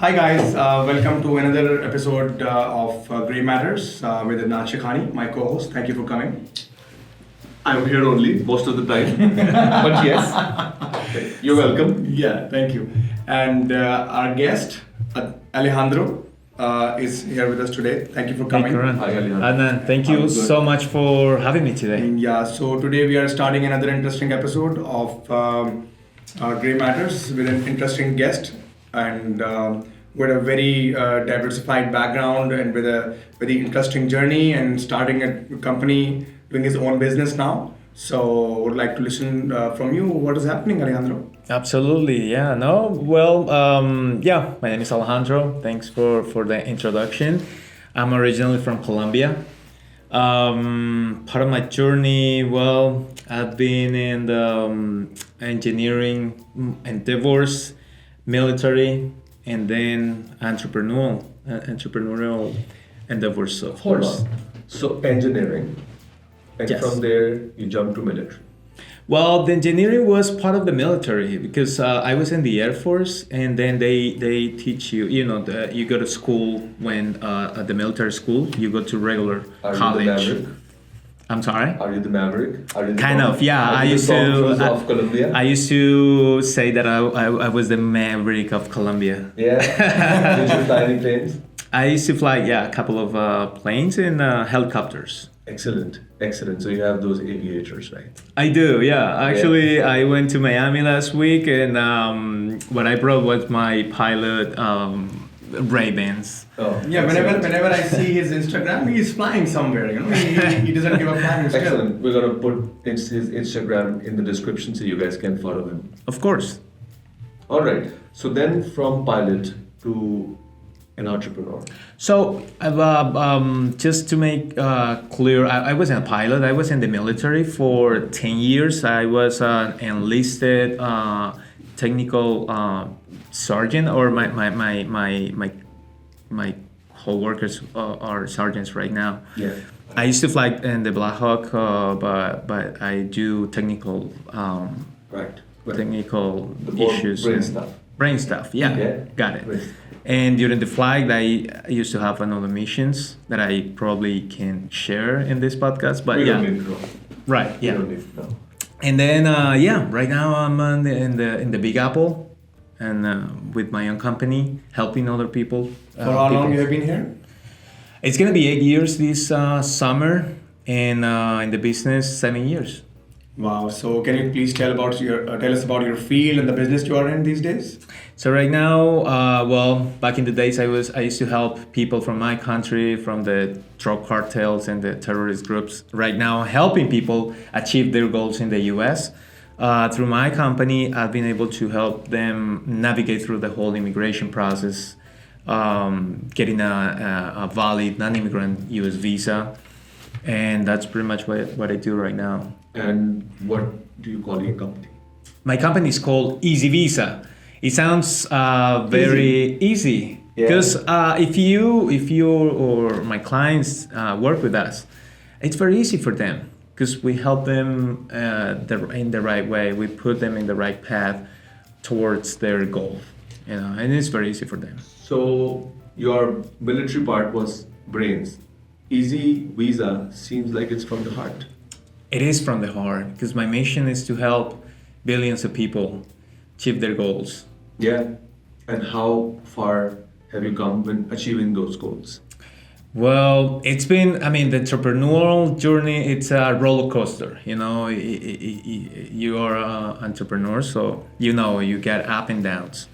Hi guys, welcome to another episode of Grey Matters with Adnan Shekhani, my co-host. Thank you for coming. I'm here only most of the time, but yes, you're welcome. Yeah, thank you. And our guest, Alejandro, is here with us today. Thank you for Hey, coming. Karan. Hi, Alejandro. Adnan, thank you I'm good. so much for having me today. Yeah, so today we are starting another interesting episode of Grey Matters with an interesting guest and with a very diversified background and with a very interesting journey and starting a company, doing his own business now. So would like to listen from you. What is happening, Alejandro? Absolutely, yeah. No, well, yeah. My name is Alejandro. Thanks for the introduction. I'm originally from Colombia. Part of my journey, well, I've been in the engineering endeavors, military, and then entrepreneurial endeavors, of Hold course. on. So engineering, and Yes. from there you jump to military. Well, the engineering was part of the military because I was in the Air Force, and then they teach you. You go to school when at the military school. You go to regular Are college. you the Maverick? I'm sorry. Are you the Maverick? Are you the Kind of, yeah. Are I you used the Tom Cruise to. of Colombia? I used to say that I was the Maverick of Colombia. Yeah. Did you fly any planes? I used to fly, yeah, a couple of planes and helicopters. Excellent, excellent. So you have those aviators, right? I do, yeah. Actually, I went to Miami last week, and what I brought was my pilot Ray-Bans. Oh, Yeah, whenever I see his Instagram, he's flying somewhere. He doesn't give up flying still. Excellent. We're gonna put his Instagram in the description so you guys can follow him. Of course. All right. So then from pilot to an entrepreneur. So, just to make clear, I wasn't a pilot. I was in the military for 10 years. I was an enlisted technical sergeant, or my co-workers are sergeants right now. Yeah. I used to fly in the Black Hawk, but I do technical Right. technical The more issues. brain and- stuff. Brain stuff, yeah. Yeah. Got it. Great. And during the flight, I used to have another missions that I probably can share in this podcast. But We yeah, don't need to know. right, We yeah. don't need to know. And then yeah, right now I'm in the Big Apple, and with my own company, helping other people. For how long you have been here? It's gonna be 8 years this summer, and in the business 7 years. Wow. So can you please tell us about your field and the business you are in these days? So right now, well, back in the days, I used to help people from my country, from the drug cartels and the terrorist groups. Right now, helping people achieve their goals in the U.S. Through my company, I've been able to help them navigate through the whole immigration process, getting a valid non-immigrant U.S. visa, and that's pretty much what I do right now. And what do you call your company? My company is called Easy Visa. It sounds very easy Yeah. because if you or my clients work with us, it's very easy for them because we help them in the right way. We put them in the right path towards their goal, and it's very easy for them. So your military part was brains. Easy visa seems like it's from the heart. It is from the heart because my mission is to help billions of people achieve their goals. Yeah. And how far have you come when achieving those goals? Well, it's been, I mean, the entrepreneurial journey, it's a roller coaster. You are an entrepreneur, so you get up and downs.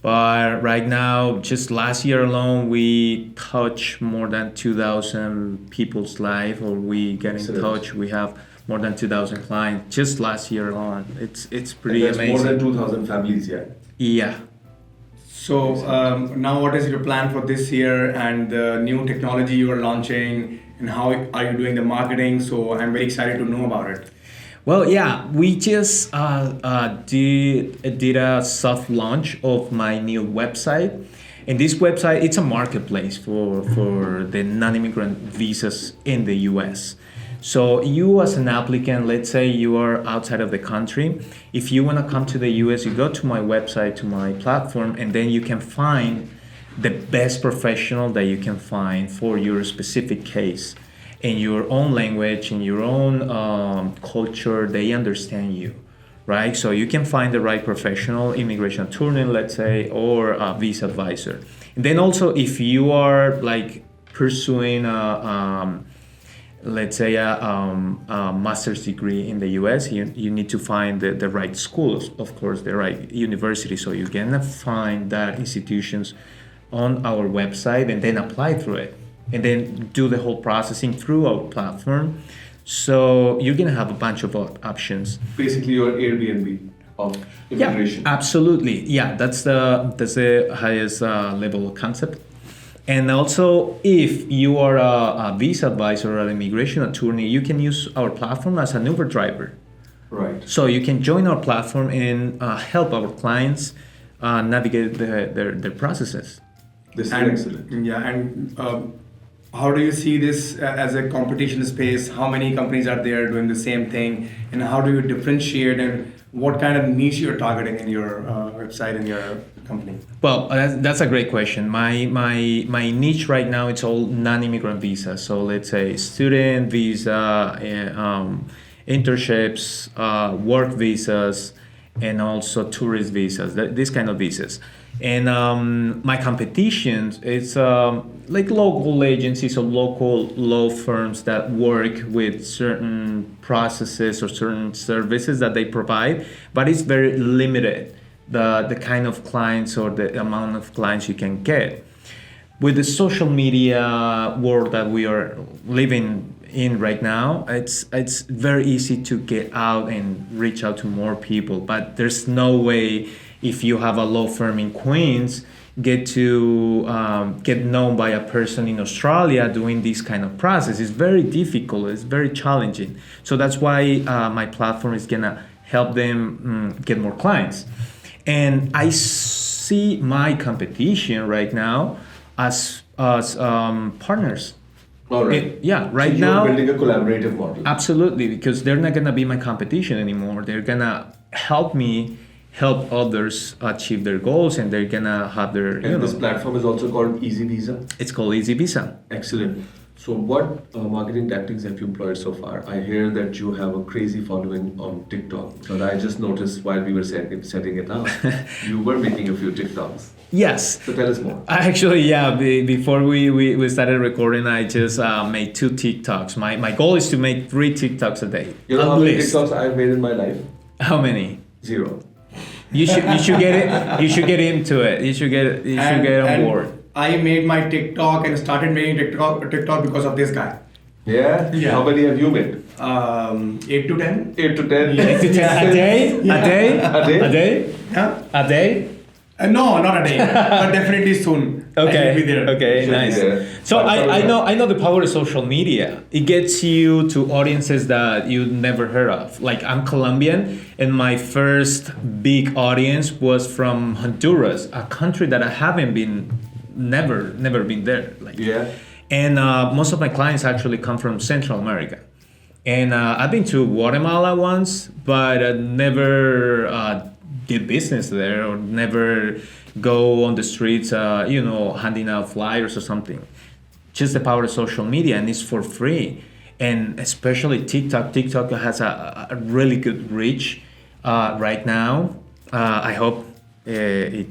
But right now, just last year alone, we touch more than 2,000 people's life, or we get in Excellent. touch. We have more than 2,000 clients just last year alone. It's pretty And that's amazing. more than 2,000 families, yeah. Yeah. So now what is your plan for this year and the new technology you are launching and how are you doing the marketing? So I'm very excited to know about it. Well, yeah, we just did a soft launch of my new website. And this website, it's a marketplace for the non-immigrant visas in the US. So you as an applicant, let's say you are outside of the country, if you want to come to the US, you go to my website, to my platform, and then you can find the best professional that you can find for your specific case in your own language, in your own culture. They understand you, right? So you can find the right professional, immigration attorney, let's say, or a visa advisor. And then also, if you are like pursuing let's say a master's degree in the US, you need to find the right schools, of course, the right university. So you're gonna find that institutions on our website and then apply through it, and then do the whole processing through our platform. So you're gonna have a bunch of options. Basically, your Airbnb of immigration. Yeah, absolutely. Yeah, that's the highest level of concept. And also, if you are a visa advisor or an immigration attorney, you can use our platform as an Uber driver. Right. So you can join our platform and help our clients navigate their processes. This is And excellent. yeah, and how do you see this as a competition space? How many companies are there doing the same thing, and how do you differentiate, and what kind of niche you're targeting in your website and your company? Well, that's a great question. My niche right now, it's all non-immigrant visa. So let's say student visa, internships, work visas, and also tourist visas. These kind of visas. And my competition, it's like local agencies or local law firms that work with certain processes or certain services that they provide, but it's very limited, the kind of clients or the amount of clients you can get. With the social media world that we are living in right now, it's very easy to get out and reach out to more people, but there's no way if you have a law firm in Queens get known by a person in Australia doing this kind of process. It's very difficult, it's very challenging. So that's why my platform is gonna help them get more clients. And I see my competition right now as partners. All right. Right So now, you're building a collaborative model. absolutely, because they're not gonna be my competition anymore. They're gonna help me help others achieve their goals, and they're gonna have their And this platform is also called Easy Visa. it's called Easy Visa. Excellent. So what marketing tactics have you employed so far? I hear that you have a crazy following on TikTok. But I just noticed while we were setting it up, you were making a few TikToks. Yes. So tell us more. Actually, yeah. Before we started recording, I just made 2 TikToks. My goal is to make 3 TikToks a day. You know at how many least. TikToks I've made in my life? How many? 0. You should get it. You should get into it. You should get on board. I made my TikTok and started making TikTok because of this guy. Yeah? Yeah. How many have you made? 8 to 10. 8 to 10? A day? A day? A day? Huh? A day? No, not a day, but definitely soon. I Okay. should be there. Okay. Should be Nice. there. So But I know the power of social media. It gets you to audiences that you never heard of. Like I'm Colombian, and my first big audience was from Honduras, a country that I haven't never been there. Like. Yeah. And most of my clients actually come from Central America. And I've been to Guatemala once, but never did business there or never go on the streets, handing out flyers or something. Just the power of social media, and it's for free. And especially TikTok. TikTok has a really good reach right now. I hope it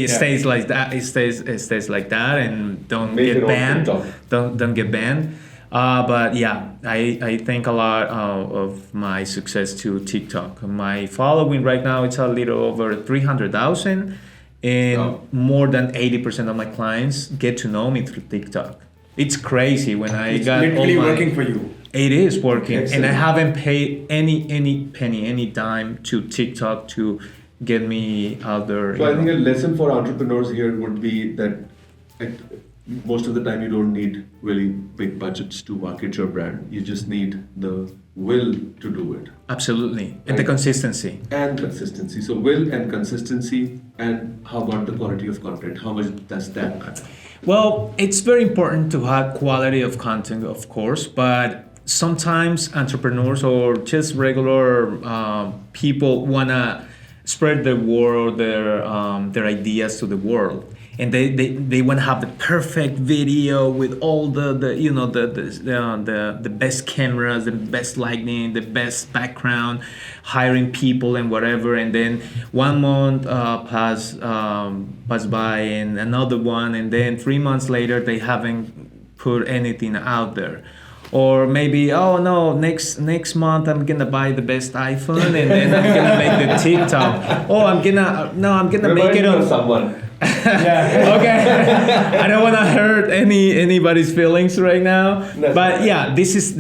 stays like that. It stays like that, and don't Make get it on banned. TikTok. Don't get banned. But yeah, I thank a lot of my success to TikTok. My following right now, it's a little over 300,000, and Wow. more than 80% of my clients get to know me through TikTok. It's crazy when I It's got literally all my, working for you. It is working, and I Excellent. haven't paid any penny, any dime to TikTok to get me out there. So I think a lesson for entrepreneurs here would be that most of the time you don't need really big budgets to market your brand. You just need the will to do it. Absolutely, and the Right. consistency. And consistency. So will and consistency, and how about the quality of content? How much does that matter? Well, it's very important to have quality of content, of course, but sometimes entrepreneurs or just regular people wanna spread their word, their ideas to the world, and they want to have the perfect video with all the best cameras, the best lighting, the best background, hiring people and whatever. And then 1 month pass by, and another one, and then 3 months later they haven't put anything out there. Or maybe, oh no, next month I'm gonna buy the best iPhone, and then I'm gonna make the TikTok. Oh, I'm gonna make it on someone. Yeah. Okay. I don't want to hurt anybody's feelings right now, No. but yeah, this is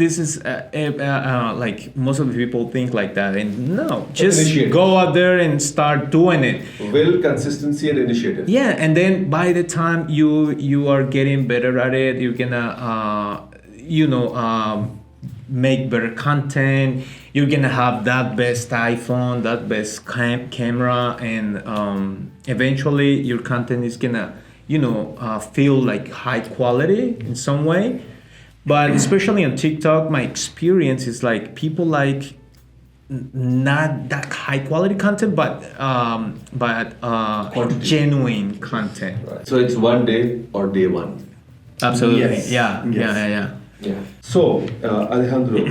like most of the people think like that, and no, just Initiative. go out there and start doing it. Will, consistency, and initiative. Yeah, and then by the time you are getting better at it, you're gonna make better content. You're gonna have that best iPhone, that best camera, and eventually your content is gonna feel like high quality in some way. But especially on TikTok, my experience is like people like not that high quality content, but genuine content. Right. So it's one day or day one. Absolutely. Yes. Yeah. Yes. Yeah. Yeah. So, Alejandro,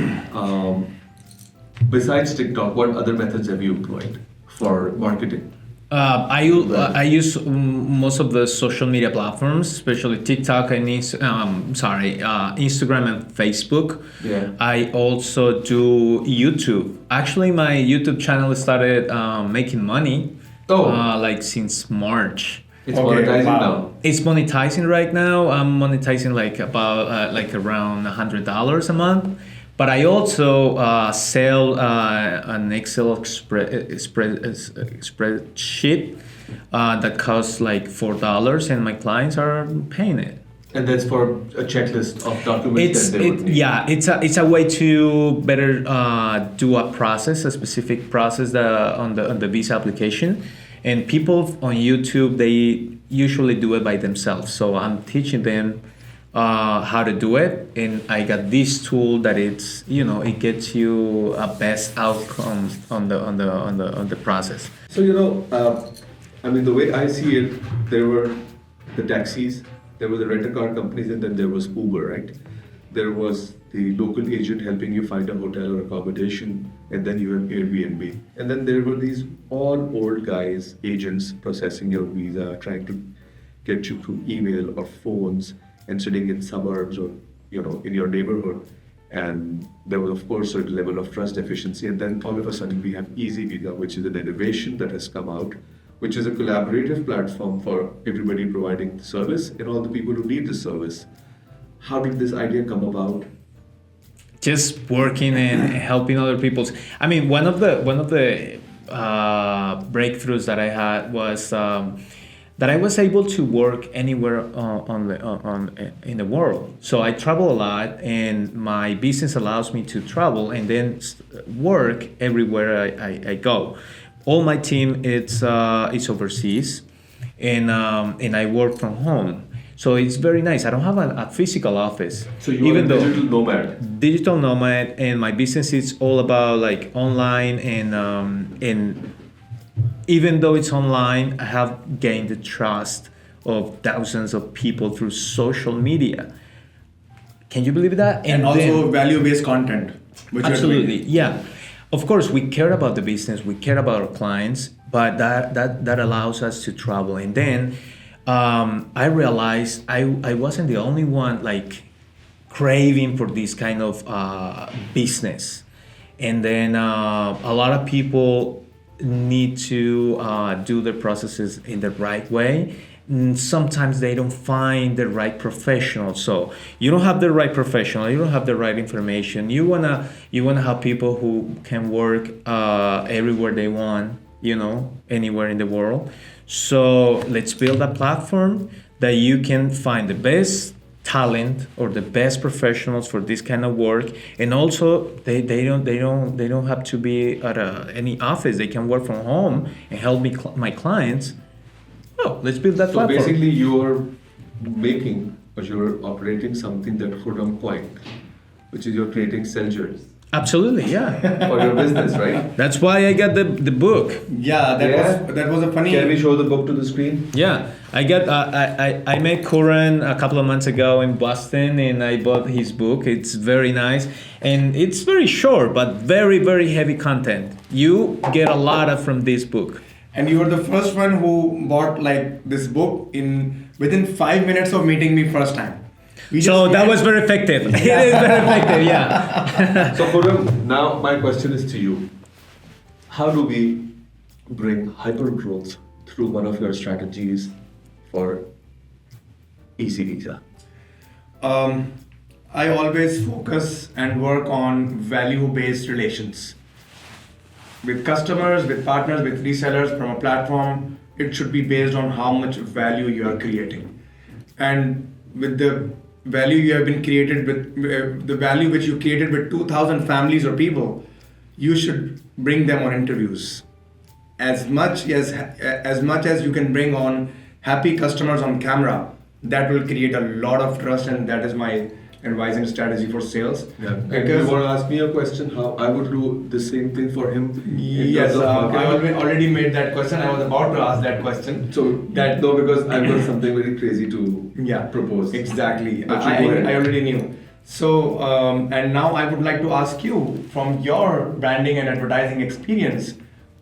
besides TikTok, what other methods have you employed for marketing? I use most of the social media platforms, especially TikTok and Instagram and Facebook. Yeah. I also do YouTube. Actually, my YouTube channel started making money. Like since March. It's Okay, monetizing wow. now. It's monetizing right now. I'm monetizing like about around $100 a month. But I also sell an Excel spreadsheet that costs like $4, and my clients are paying it. And that's for a checklist of documents that they would need. Yeah, it's a way to better do a specific process on the visa application. And people on YouTube, they usually do it by themselves. So I'm teaching them how to do it, and I got this tool that it gets you a best outcome on the process. So the way I see it, there were the taxis, there were the rental car companies, and then there was Uber, right? There was the local agent helping you find a hotel or accommodation, and then you have Airbnb. And then there were these all old guys, agents processing your visa, trying to get you through email or phones, and sitting in suburbs or in your neighborhood. And there was, of course, a certain level of trust deficiency. And then all of a sudden we have Easy Visa, which is an innovation that has come out, which is a collaborative platform for everybody providing the service and all the people who need the service. How did this idea come about? Just working and helping other people's. I mean, one of the breakthroughs that I had was that I was able to work anywhere in the world. So I travel a lot, and my business allows me to travel and then work everywhere I go. All my team it's overseas, and I work from home. So it's very nice. I don't have a physical office. So you are a digital nomad. Digital nomad, and my business is all about like online, and even though it's online, I have gained the trust of thousands of people through social media. Can you believe that? And also value-based content. Which absolutely, yeah. Of course, we care about the business, we care about our clients, but that allows us to travel. And then I realized I wasn't the only one like craving for this kind of business. And then a lot of people need to do their processes in the right way. Sometimes they don't find the right professional. So you don't have the right professional, you don't have the right information. You wanna have people who can work everywhere they want, anywhere in the world. So let's build a platform that you can find the best talent or the best professionals for this kind of work, and also they don't have to be at any office. They can work from home and help my clients. Oh, let's build that platform. So basically, you're making or you're operating something that quote unquote, which is you're creating sellers. Absolutely, yeah. for your business, right? That's why I got the book. Yeah, that was a funny. Can we show the book to the screen? Yeah, I got I met Curran a couple of months ago in Boston, and I bought his book. It's very nice, and it's very short but very heavy content. You get a lot from this book. And you were the first one who bought like this book within 5 minutes of meeting me first time. So that was very effective. It is very effective, yeah. So Khurram, now my question is to you. How do we bring hyper growth through one of your strategies for easy visa? I always focus and work on value-based relations. With customers, with partners, with resellers from a platform, it should be based on how much value you are creating. And with the value you have been created with, the value which you created with 2,000 families or people, you should bring them on interviews. As much as you can bring on happy customers on camera, that will create a lot of trust, and that is my advising strategy for sales. Yeah. Because you want to ask me a question, how I would do the same thing for him? Yes, I already made that question. I was about to ask that question. So that no, because I've got something very crazy to propose. Exactly. But I already knew. So and now I would like to ask you, from your branding and advertising experience,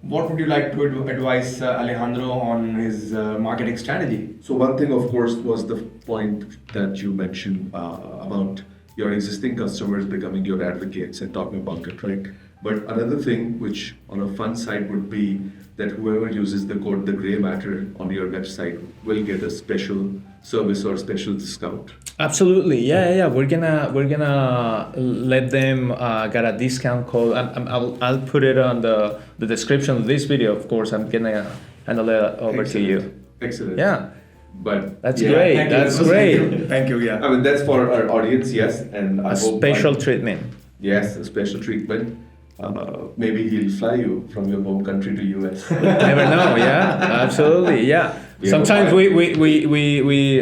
what would you like to advise Alejandro on his marketing strategy? So one thing, of course, was the point that you mentioned about your existing customers becoming your advocates and talking about it, right? But another thing, which on a fun side would be that whoever uses the code The Gray Matter on your website will get a special service or special discount. Absolutely, yeah. We're gonna let them get a discount code. I'll put it on the description of this video. Of course, I'm gonna handle it over to you. Excellent. Yeah. But That's great. That's great. Thank you. Yeah. I mean, that's for our audience, yes, and I A hope special treatment. Yes, a special treatment. Maybe he'll fly you from your home country to US. Never know. Yeah, absolutely. Yeah. We Sometimes have a we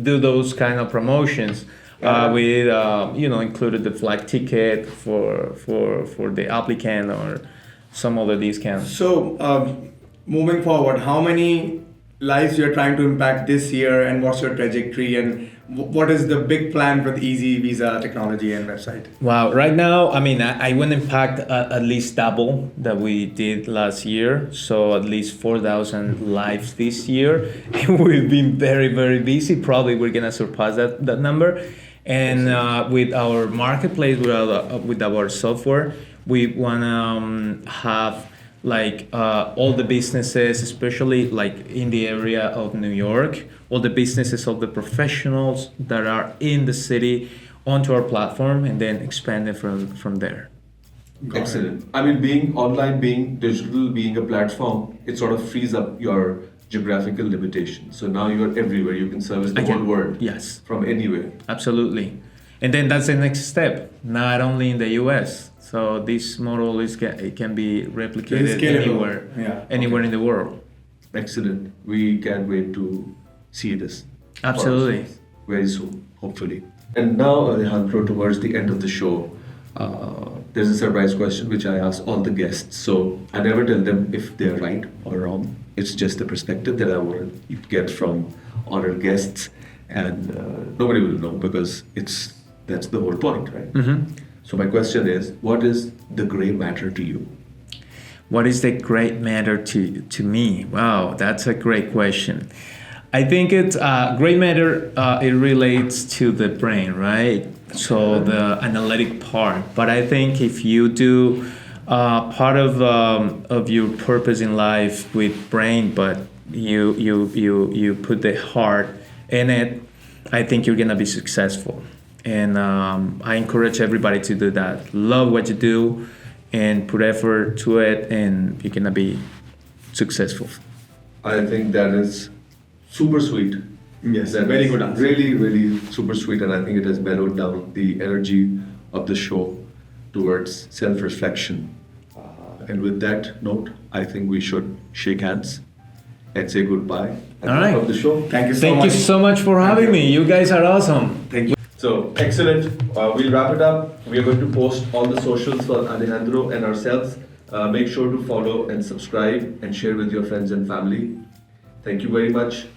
do those kind of promotions. We included the flight ticket for the applicant or some other discounts. So moving forward, how many lives you're trying to impact this year, and what's your trajectory, and what is the big plan with Easy Visa technology and website? Wow, right now, I mean, I want to impact at least double that we did last year. So at least 4,000 lives this year. We've been very busy. Probably we're going to surpass that number. And with our marketplace, with our software, we want to have like all the businesses, especially like in the area of New York, all the businesses, all the professionals that are in the city onto our platform, and then expand it from there. Excellent. I mean, being online, being digital, being a platform, it sort of frees up your geographical limitations. So now you're everywhere. You can service the whole world. Yes. From anywhere. Absolutely. And then that's the next step, not only in the US. So this model it can be replicated anywhere in the world. Excellent. We can't wait to see this. Absolutely. Very soon, hopefully. And now, Alejandro, towards the end of the show, there's a surprise question which I ask all the guests. So I never tell them if they're right or wrong. It's just the perspective that I want to get from honored guests, and nobody will know because that's the whole point, right? Mm-hmm. So my question is, what is the gray matter to you? What is the great matter to me? Wow, that's a great question. I think it's great matter. It relates to the brain, right? So the analytic part. But I think if you do part of your purpose in life with brain, but you put the heart in it, I think you're gonna be successful. And I encourage everybody to do that. Love what you do and put effort to it, and you're gonna be successful. I think that is super sweet. Yes, That very is good answer. Really super sweet, and I think it has mellowed down the energy of the show towards self-reflection. And with that note, I think we should shake hands and say goodbye at All the right. end of the show. Thank you so Thank much. you so much for having me. You guys are awesome. Thank you. So excellent. We'll wrap it up. We are going to post all the socials for Alejandro and ourselves. Make sure to follow and subscribe and share with your friends and family. Thank you very much.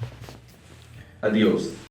Adios.